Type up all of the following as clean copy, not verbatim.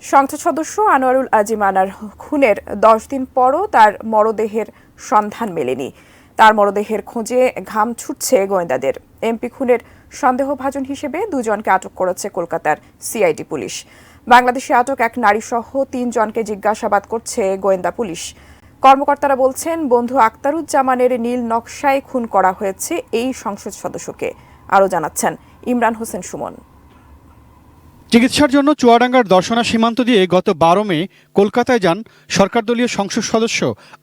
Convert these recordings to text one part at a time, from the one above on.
সংসদ সদস্য আনোয়ারুল আজিম আনার খুনের 10 দিন পরও তার মরদেহের সন্ধান মেলেনি। তার মরদেহের খোঁজে ঘাম ছুটছে গোয়েন্দাদের। এমপি খুনের সন্দেহভাজন হিসেবে দুজনকে আটক করেছে কলকাতার সিআইডি পুলিশ। বাংলাদেশে আটক এক নারীসহ 3 জনকে জিজ্ঞাসাবাদ করছে গোয়েন্দা পুলিশ। কর্মকর্তারা বলছেন, বন্ধু আক্তারুজ্জামানের নীল নকশায় খুন করা হয়েছে এই সংসদ সদস্যকে। আরও জানাচ্ছেন ইমরান হোসেন সুমন। চিকিৎসার জন্য চুয়াডাঙ্গার দর্শনা সীমান্ত দিয়ে গত 12 মে কলকাতায় যান সরকারদলীয় সংসদ সদস্য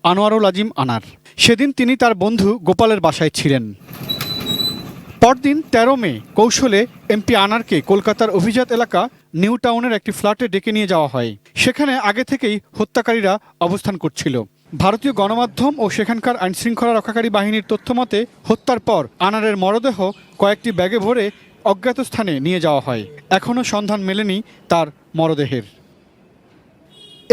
আনোয়ারুল আজিম আনার। সেদিন তিনি তার বন্ধু গোপালের বাসায় ছিলেন। পরদিন 13 মে কৌশলে এমপি আনারকে কলকাতার অভিজাত এলাকা নিউ টাউনের একটি ফ্ল্যাটে ডেকে নিয়ে যাওয়া হয়। সেখানে আগে থেকেই হত্যাকারীরা অবস্থান করছিল। ভারতীয় গণমাধ্যম ও সেখানকার আইনশৃঙ্খলা রক্ষাকারী বাহিনীর তথ্যমতে হত্যার পর আনারের মরদেহ কয়েকটি ব্যাগে ভরে অজ্ঞাত স্থানে নিয়ে যাওয়া হয়। এখনও সন্ধান মেলেনি তার মরদেহের।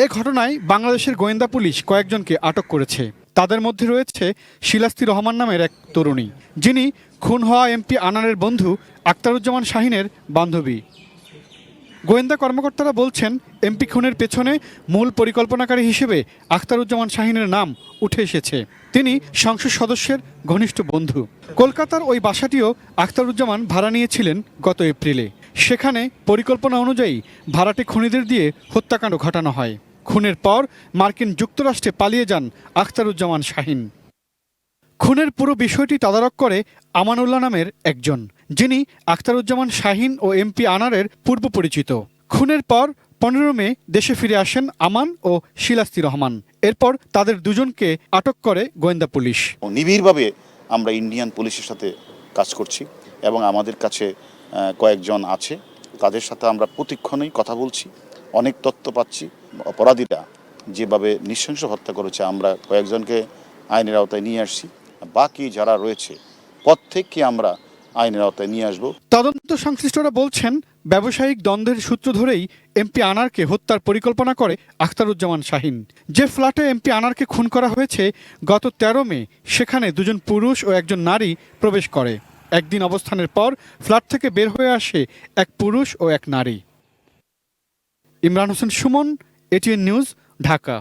এ ঘটনায় বাংলাদেশের গোয়েন্দা পুলিশ কয়েকজনকে আটক করেছে। তাদের মধ্যে রয়েছে শিলাস্তি রহমান নামের এক তরুণী, যিনি খুন হওয়া এমপি আনারের বন্ধু আক্তারুজ্জামান শাহিনের বান্ধবী। গোয়েন্দা কর্মকর্তারা বলছেন, এমপি খুনের পেছনে মূল পরিকল্পনাকারী হিসেবে আক্তারুজ্জামান শাহিনের নাম উঠে এসেছে। তিনি সংসদ সদস্যের ঘনিষ্ঠ বন্ধু। কলকাতার ওই বাসাটিও আক্তারুজ্জামান ভাড়া নিয়েছিলেন গত এপ্রিলে। সেখানে পরিকল্পনা অনুযায়ী ভাড়াটে খুনিদের দিয়ে হত্যাকাণ্ড ঘটানো হয়। খুনের পর মার্কিন যুক্তরাষ্ট্রে পালিয়ে যান আক্তারুজ্জামান শাহিন। খুনের পুরো বিষয়টি তদারক করে আমানুল্লাহ নামের একজন, যিনি আক্তারুজ্জামান শাহিন ও এমপি আনারের পূর্ব পরিচিত। খুনের পর 15 মে দেশে ফিরে আসেন আমান ও শিলাস্তি রহমান। এরপর তাদের দুজনকে আটক করে গোয়েন্দা পুলিশ। নিবিড়ভাবে আমরা ইন্ডিয়ান পুলিশের সাথে কাজ করছি এবং আমাদের কাছে কয়েকজন আছে, তাদের সাথে আমরা প্রতিক্ষণেই কথা বলছি। অনেক তথ্য পাচ্ছি। অপরাধীরা যেভাবে নৃশংস হত্যা করেছে, আমরা কয়েকজনকে আইনের আওতায় নিয়ে আসছি। বাকি যারা রয়েছে প্রত্যেককে আমরা আইনের আওতায় নিয়ে আসব। তদন্ত সংশ্লিষ্টরা বলছেন, ব্যবসায়িক দ্বন্দ্বের সূত্র ধরেই এমপি আনারকে হত্যার পরিকল্পনা করে আক্তারুজ্জামান শাহিন। যে ফ্ল্যাটে এমপি আনারকে খুন করা হয়েছে গত 13 মে, সেখানে দুজন পুরুষ ও একজন নারী প্রবেশ করে। একদিন অবস্থানের পর ফ্ল্যাট থেকে বের হয়ে আসে এক পুরুষ ও এক নারী। Imran Hossain Suman, ATN news, Dhaka.